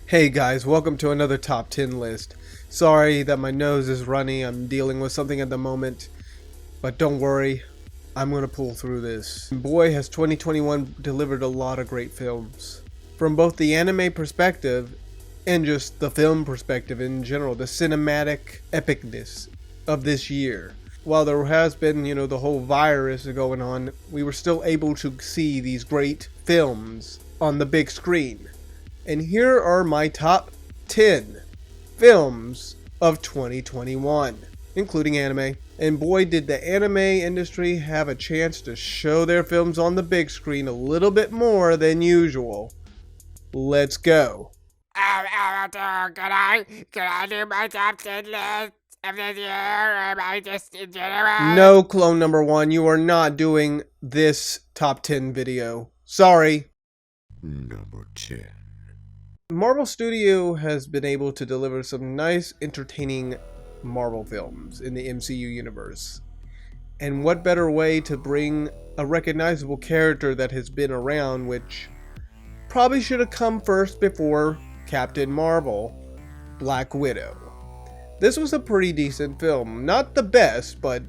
Hey guys, welcome to another top 10 list. Sorry that my nose is runny, I'm dealing with something at the moment, but don't worry, I'm gonna pull through this. Boy, has 2021 delivered a lot of great films. From both the anime perspective and just the film perspective in general, the cinematic epicness of this year. While there has been, the whole virus going on, we were still able to see these great films on the big screen. And here are my top 10 films of 2021, including anime. And boy, did the anime industry have a chance to show their films on the big screen a little bit more than usual. Let's go. Can I do my top 10 list of this year, or am I just in general? No, clone number one, you are not doing this top 10 video. Sorry. Number 10. Marvel Studio has been able to deliver some nice, entertaining Marvel films in the MCU universe. And what better way to bring a recognizable character that has been around, which probably should have come first before Captain Marvel, Black Widow. This was a pretty decent film. Not the best, but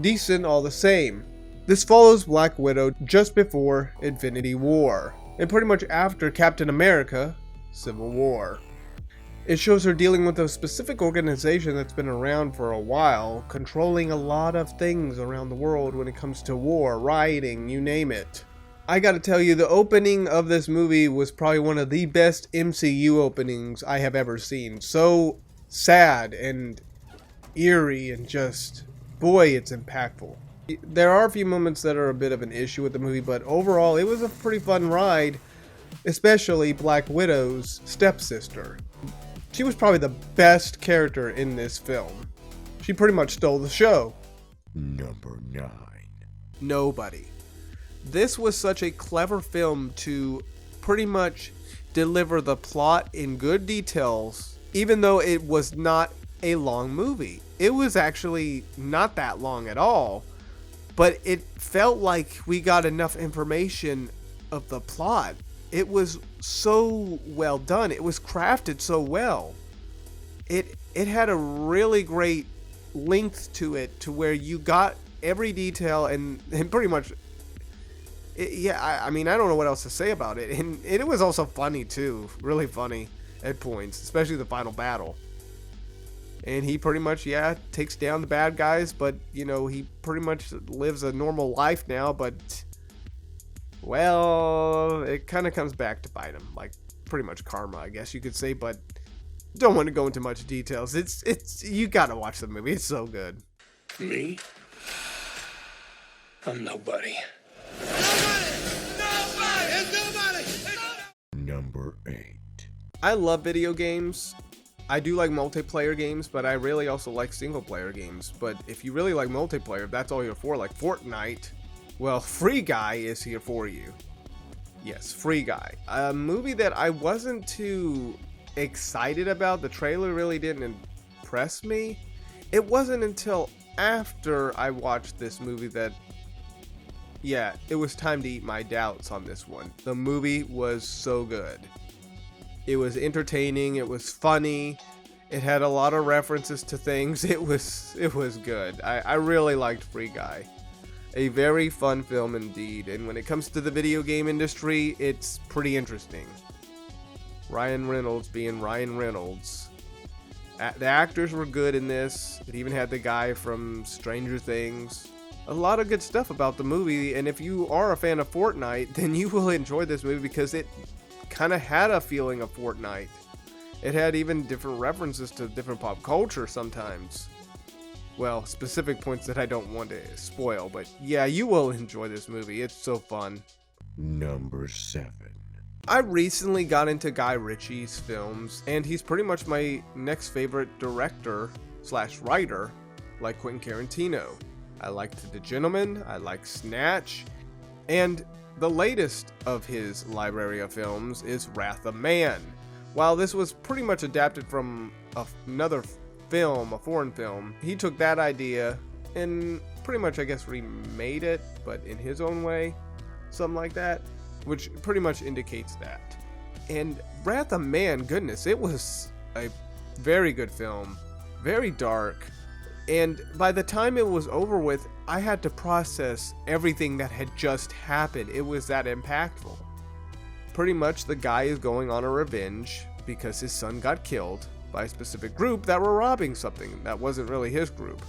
decent all the same. This follows Black Widow just before Infinity War, and pretty much after Captain America, Civil War. It shows her dealing with a specific organization that's been around for a while, controlling a lot of things around the world when it comes to war, rioting, you name it. I gotta tell you, the opening of this movie was probably one of the best MCU openings I have ever seen. So sad and eerie and just, boy, it's impactful. There are a few moments that are a bit of an issue with the movie, but overall it was a pretty fun ride. Especially Black Widow's stepsister. She was probably the best character in this film. She pretty much stole the show. Number 9. Nobody. This was such a clever film to pretty much deliver the plot in good details, even though it was not a long movie. It was actually not that long at all, but it felt like we got enough information of the plot. It was so well done. It was crafted so well. It had a really great length to it, to where you got every detail and pretty much. I mean, I don't know what else to say about it. And it was also funny too, really funny at points, especially the final battle. And he pretty much, takes down the bad guys, but he pretty much lives a normal life now, but. Well, it kind of comes back to bite him, like pretty much karma, I guess you could say, but don't want to go into much details. It's you gotta watch the movie. It's so good. Me? I'm nobody. Number 8. I love video games. I do like multiplayer games, but I really also like single player games. But if you really like multiplayer, if that's all you're for, like Fortnite, well, Free Guy is here for you. Yes, Free Guy. A movie that I wasn't too excited about. The trailer really didn't impress me. It wasn't until after I watched this movie that, it was time to eat my doubts on this one. The movie was so good. It was entertaining. It was funny. It had a lot of references to things. It was good. I really liked Free Guy. A very fun film indeed, and when it comes to the video game industry, it's pretty interesting. Ryan Reynolds being Ryan Reynolds. The actors were good in this. It even had the guy from Stranger Things. A lot of good stuff about the movie, and if you are a fan of Fortnite, then you will enjoy this movie because it kind of had a feeling of Fortnite. It had even different references to different pop culture sometimes. Well, specific points that I don't want to spoil, but you will enjoy this movie. It's so fun. Number 7. I recently got into Guy Ritchie's films, and he's pretty much my next favorite director/writer, like Quentin Tarantino. I liked The Gentleman, I like Snatch, and the latest of his library of films is Wrath of Man. While this was pretty much adapted from another film, a foreign film, he took that idea and pretty much, I guess, remade it, but in his own way, something like that, which pretty much indicates that. And Wrath of Man, goodness, it was a very good film, very dark. And by the time it was over with, I had to process everything that had just happened. It was that impactful. Pretty much the guy is going on a revenge because his son got killed by a specific group that were robbing something that wasn't really his group.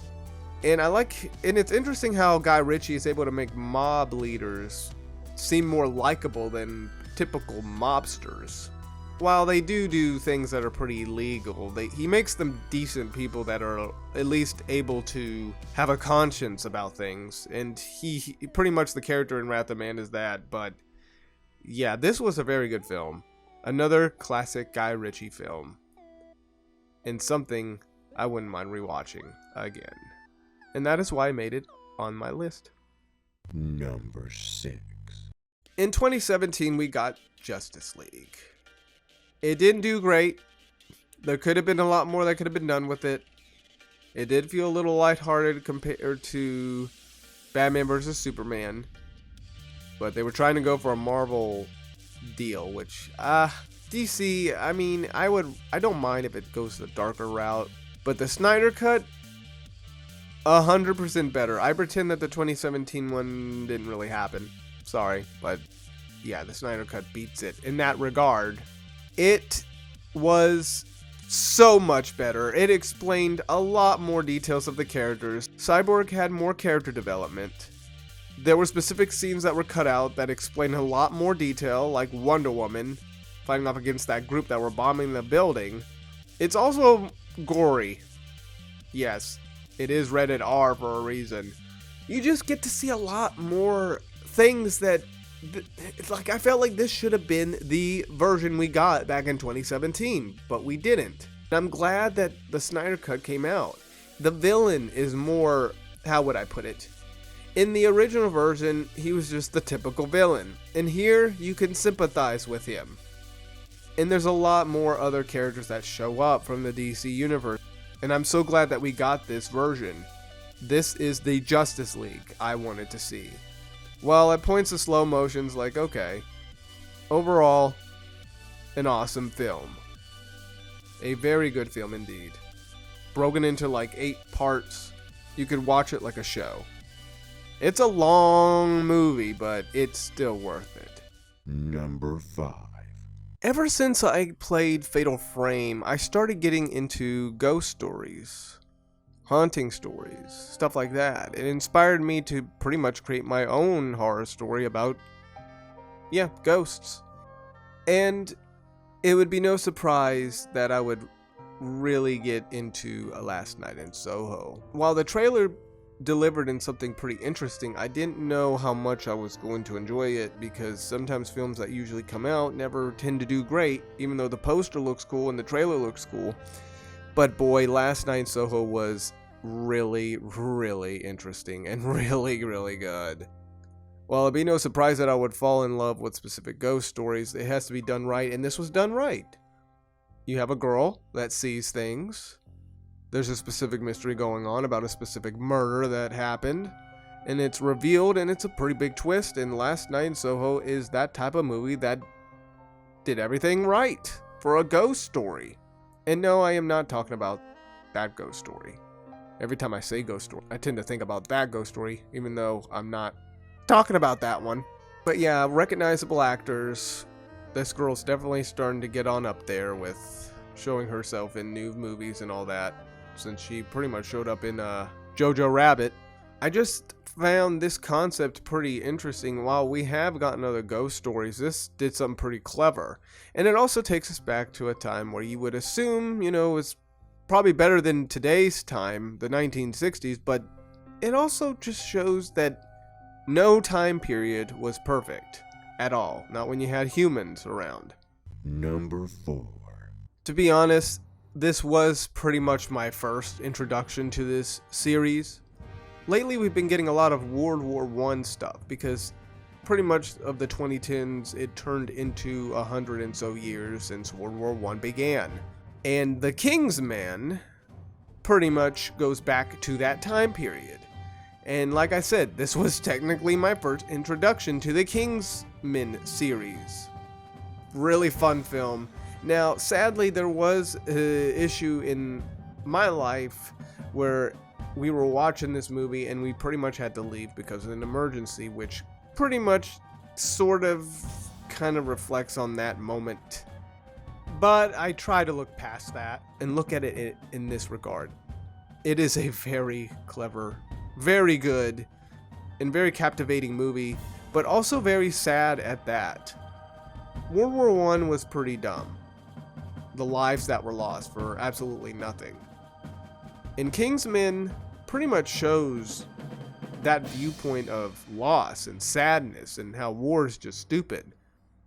And it's interesting how Guy Ritchie is able to make mob leaders seem more likable than typical mobsters. While they do things that are pretty illegal, he makes them decent people that are at least able to have a conscience about things. And he pretty much, the character in Wrath of Man is that. But yeah, this was a very good film. Another classic Guy Ritchie film. And something I wouldn't mind rewatching again. And that is why I made it on my list. Number 6. In 2017, we got Justice League. It didn't do great. There could have been a lot more that could have been done with it. It did feel a little lighthearted compared to Batman vs. Superman. But they were trying to go for a Marvel deal, which, DC, I mean, I don't mind if it goes the darker route. But the Snyder Cut, 100% better. I pretend that the 2017 one didn't really happen. Sorry, but yeah, the Snyder Cut beats it in that regard. It was so much better. It explained a lot more details of the characters. Cyborg had more character development. There were specific scenes that were cut out that explained a lot more detail, like Wonder Woman fighting off against that group that were bombing the building. It's also gory. Yes, it is rated R for a reason. You just get to see a lot more things that, like, I felt like this should have been the version we got back in 2017, but we didn't. I'm glad that the Snyder Cut came out. The villain is more, how would I put it? In the original version, he was just the typical villain. And here, you can sympathize with him. And there's a lot more other characters that show up from the DC universe. And I'm so glad that we got this version. This is the Justice League I wanted to see. While at points of slow motion's like, okay. Overall, an awesome film. A very good film indeed. Broken into like 8 parts. You could watch it like a show. It's a long movie, but it's still worth it. Number 5. Ever since I played Fatal Frame, I started getting into ghost stories. Haunting stories, stuff like that. It inspired me to pretty much create my own horror story about, ghosts. And it would be no surprise that I would really get into A Last Night in Soho. While the trailer delivered in something pretty interesting, I didn't know how much I was going to enjoy it, because sometimes films that usually come out never tend to do great, even though the poster looks cool and the trailer looks cool. But boy, Last Night in Soho was really, really interesting and really, really good. While it'd be no surprise that I would fall in love with specific ghost stories, it has to be done right, and this was done right. You have a girl that sees things. There's a specific mystery going on about a specific murder that happened, and it's revealed, and it's a pretty big twist, and Last Night in Soho is that type of movie that did everything right for a ghost story. And no, I am not talking about that ghost story. Every time I say ghost story, I tend to think about that ghost story, even though I'm not talking about that one. But yeah, recognizable actors. This girl's definitely starting to get on up there with showing herself in new movies and all that, since she pretty much showed up in Jojo Rabbit. I just found this concept pretty interesting. While we have gotten other ghost stories, this did something pretty clever. And it also takes us back to a time where you would assume, it's probably better than today's time, the 1960s, but it also just shows that no time period was perfect at all. Not when you had humans around. Number 4. To be honest, this was pretty much my first introduction to this series. Lately, we've been getting a lot of World War I stuff, because pretty much of the 2010s, it turned into 100 and so years since World War I began. And The Kingsman pretty much goes back to that time period. And like I said, this was technically my first introduction to the Kingsman series. Really fun film. Now, sadly, there was an issue in my life where we were watching this movie and we pretty much had to leave because of an emergency, which pretty much sort of kind of reflects on that moment. But I try to look past that and look at it in this regard. It is a very clever, very good, and very captivating movie, but also very sad at that. World War I was pretty dumb. The lives that were lost for absolutely nothing. And Kingsman pretty much shows that viewpoint of loss and sadness and how war is just stupid.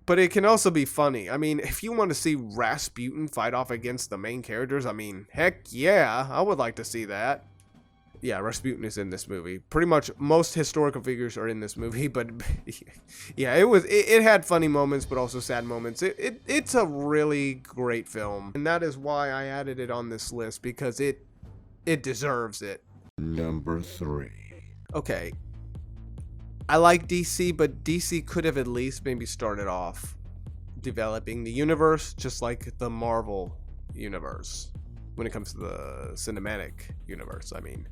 But it can also be funny. I mean, if you want to see Rasputin fight off against the main characters, I mean, heck yeah, I would like to see that. Yeah, Rasputin is in this movie. Pretty much most historical figures are in this movie, but yeah, it had funny moments, but also sad moments. It's a really great film, and that is why I added it on this list, because it deserves it. Number 3. Okay. I like DC, but DC could have at least maybe started off developing the universe just like the Marvel universe when it comes to the cinematic universe, I mean.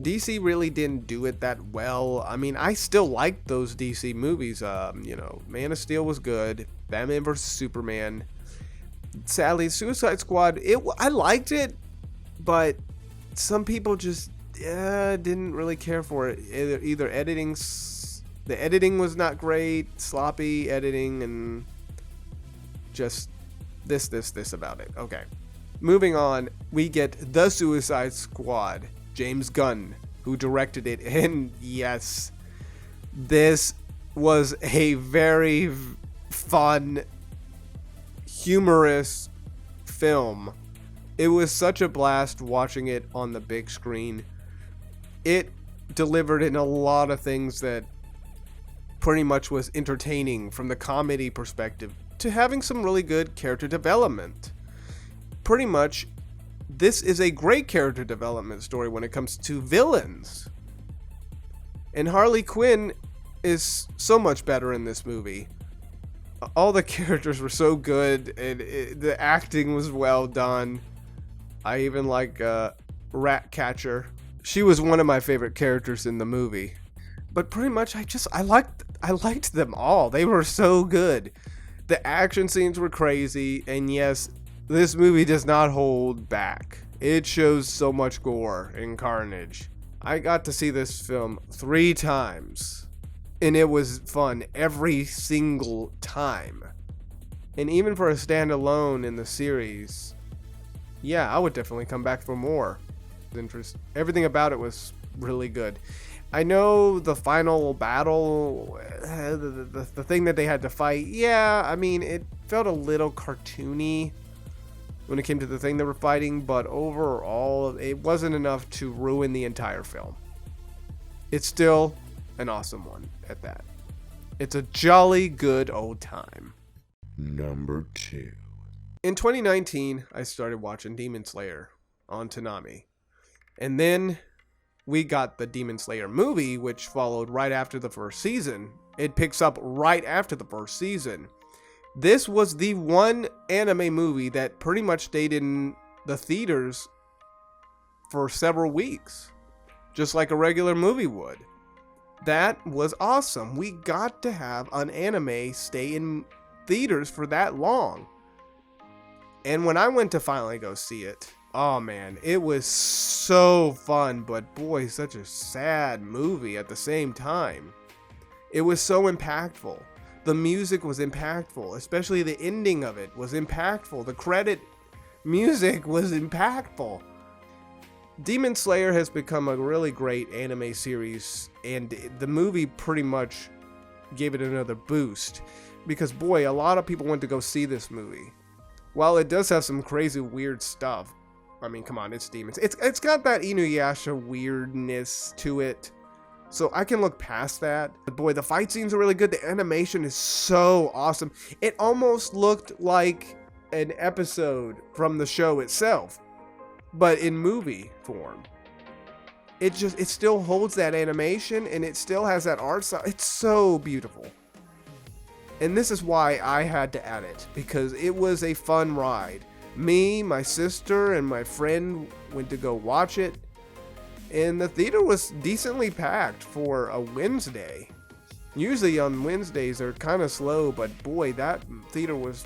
DC really didn't do it that well. I mean, I still like those DC movies. Man of Steel was good. Batman vs. Superman. Sadly, Suicide Squad, I liked it, but some people just didn't really care for it. Either the editing was not great, sloppy editing, and just this about it. Okay. Moving on, we get The Suicide Squad. James Gunn, who directed it, and yes, this was a very fun, humorous film. It was such a blast watching it on the big screen. It delivered in a lot of things that pretty much was entertaining, from the comedy perspective to having some really good character development. Pretty much, this is a great character development story when it comes to villains. And Harley Quinn is so much better in this movie. All the characters were so good, and the acting was well done. I even like Ratcatcher. She was one of my favorite characters in the movie. But pretty much I liked them all. They were so good. The action scenes were crazy, and yes, this movie does not hold back. It shows so much gore and carnage. I got to see this film 3 times, and it was fun every single time. And even for a standalone in the series, yeah, I would definitely come back for more. Everything about it was really good. I know the final battle, the thing that they had to fight, yeah, I mean, it felt a little cartoony when it came to the thing they were fighting, but overall, it wasn't enough to ruin the entire film. It's still an awesome one at that. It's a jolly good old time. Number 2. In 2019, I started watching Demon Slayer on Toonami. And then we got the Demon Slayer movie, which followed right after the first season. It picks up right after the first season. This was the one anime movie that pretty much stayed in the theaters for several weeks, just like a regular movie would. That was awesome. We got to have an anime stay in theaters for that long. And when I went to finally go see it, oh man, it was so fun, but boy, such a sad movie at the same time. It was so impactful. The music was impactful, especially the ending of it was impactful. The credit music was impactful. Demon Slayer has become a really great anime series, and the movie pretty much gave it another boost, because boy, a lot of people went to go see this movie. While it does have some crazy weird stuff, I mean, come on, it's demons. It's got that Inuyasha weirdness to it, so I can look past that. But boy, the fight scenes are really good. The animation is so awesome. It almost looked like an episode from the show itself, but in movie form. It still holds that animation, and it still has that art style. It's so beautiful. And this is why I had to add it, because it was a fun ride. Me, my sister, and my friend went to go watch it, and the theater was decently packed for a Wednesday. Usually on Wednesdays they're kind of slow, but boy, that theater was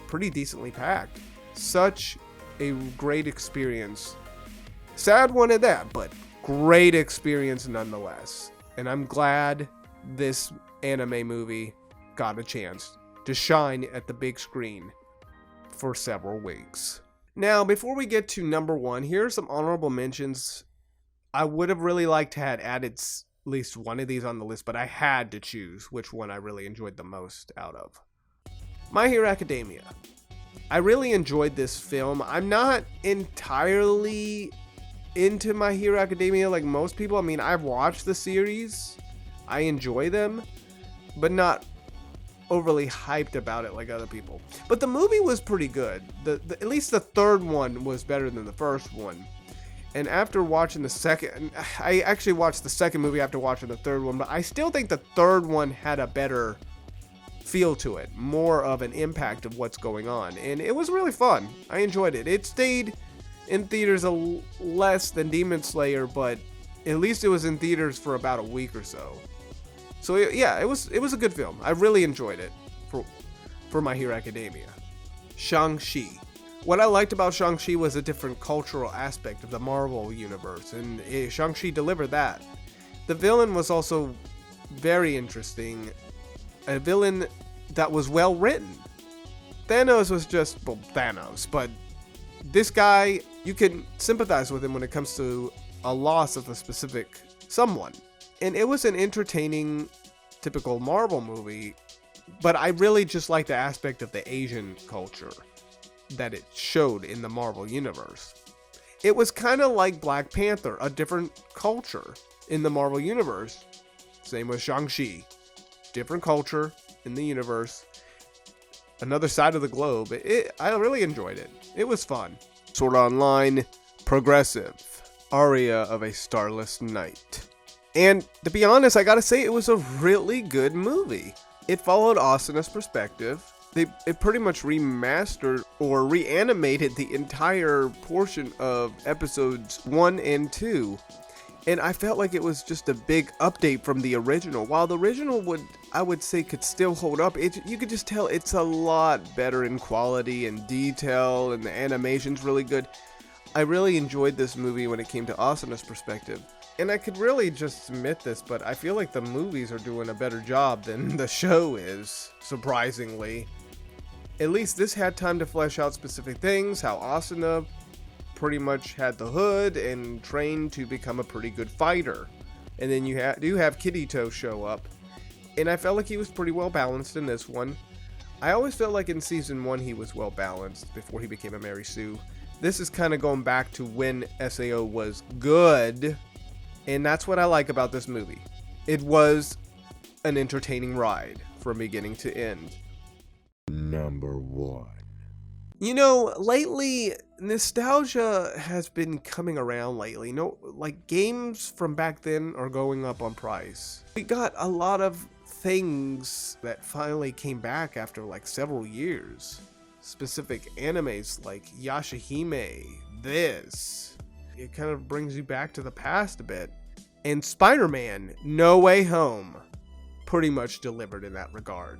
pretty decently packed. Such a great experience. Sad one at that, but great experience nonetheless. And I'm glad this anime movie got a chance to shine at the big screen for several weeks. Now, before we get to number 1, here are some honorable mentions. I would have really liked to have added at least one of these on the list, but I had to choose which one I really enjoyed the most out of. My Hero Academia. I really enjoyed this film. I'm not entirely into My Hero Academia like most people. I mean, I've watched the series. I enjoy them, but not overly hyped about it like other people. But the movie was pretty good. At least the third one was better than the first one. And after watching the second, I actually watched the second movie after watching the third one, but I still think the third one had a better feel to it, more of an impact of what's going on, and it was really fun. I enjoyed it. It stayed in theaters less than Demon Slayer, but at least it was in theaters for about a week or so. So yeah, it was a good film. I really enjoyed it for My Hero Academia. Shang-Chi. What I liked about Shang-Chi was a different cultural aspect of the Marvel universe, and Shang-Chi delivered that. The villain was also very interesting. A villain that was well written. Thanos was just, well, Thanos, but this guy, you can sympathize with him when it comes to a loss of a specific someone. And it was an entertaining, typical Marvel movie, but I really just liked the aspect of the Asian culture that it showed in the Marvel universe. It was kind of like Black Panther, a different culture in the Marvel universe. Same with Shang-Chi. Different culture in the universe. Another side of the globe. I really enjoyed it. It was fun. Sword Online, progressive. Aria of a Starless Night. And to be honest, I gotta say, it was a really good movie. It followed Asuna's perspective. It pretty much remastered or reanimated the entire portion of episodes 1 and 2. And I felt like it was just a big update from the original. While the original I would say could still hold up, you could just tell it's a lot better in quality and detail, and the animation's really good. I really enjoyed this movie when it came to Asuna's perspective. And I could really just admit this, but I feel like the movies are doing a better job than the show is, surprisingly. At least this had time to flesh out specific things, how Asuna pretty much had the hood and trained to become a pretty good fighter. And then you do have Kirito show up, and I felt like he was pretty well balanced in this one. I always felt like in season 1 he was well balanced before he became a Mary Sue. This is kind of going back to when SAO was good, and that's what I like about this movie. It was an entertaining ride from beginning to end. Number 1. You know, lately, nostalgia has been coming around lately. Like, games from back then are going up on price. We got a lot of things that finally came back after, like, several years. Specific animes like Yashahime, this. It kind of brings you back to the past a bit. And Spider-Man, No Way Home, pretty much delivered in that regard.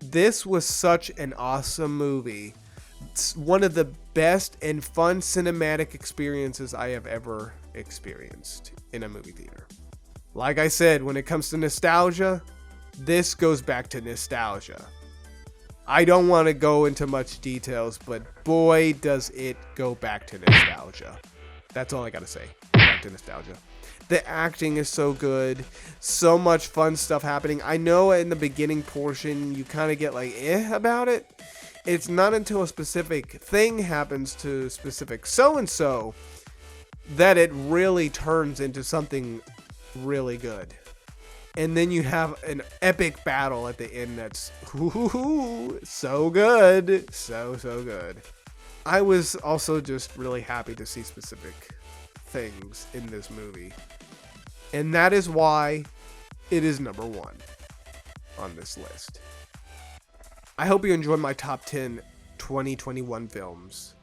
This was such an awesome movie. It's one of the best and fun cinematic experiences I have ever experienced in a movie theater. Like I said, when it comes to nostalgia, this goes back to nostalgia. I don't want to go into much details, but boy, does it go back to nostalgia. That's all I gotta say. Back to nostalgia. The acting is so good. So much fun stuff happening. I know in the beginning portion, you kind of get like, about it. It's not until a specific thing happens to specific so-and-so that it really turns into something really good. And then you have an epic battle at the end that's so good. So good. I was also just really happy to see specific things in this movie. And that is why it is number 1 on this list. I hope you enjoyed my top 10 2021 films.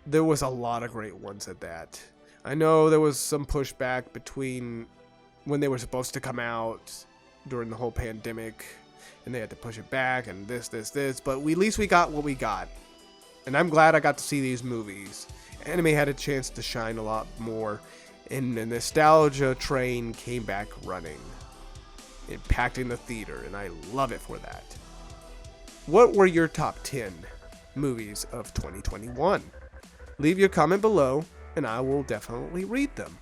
There was a lot of great ones at that. I know there was some pushback between when they were supposed to come out during the whole pandemic, and they had to push it back, and this, but at least we got what we got. And I'm glad I got to see these movies. Anime had a chance to shine a lot more, and the nostalgia train came back running, impacting the theater, and I love it for that. What were your top 10 movies of 2021? Leave your comment below, and I will definitely read them.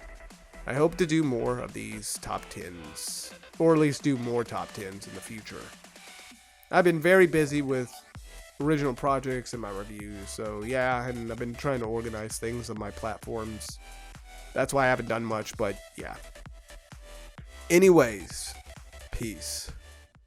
I hope to do more of these top 10s, or at least do more top 10s in the future. I've been very busy with original projects and my reviews, so yeah, and I've been trying to organize things on my platforms. That's why I haven't done much, but yeah. Anyways, peace.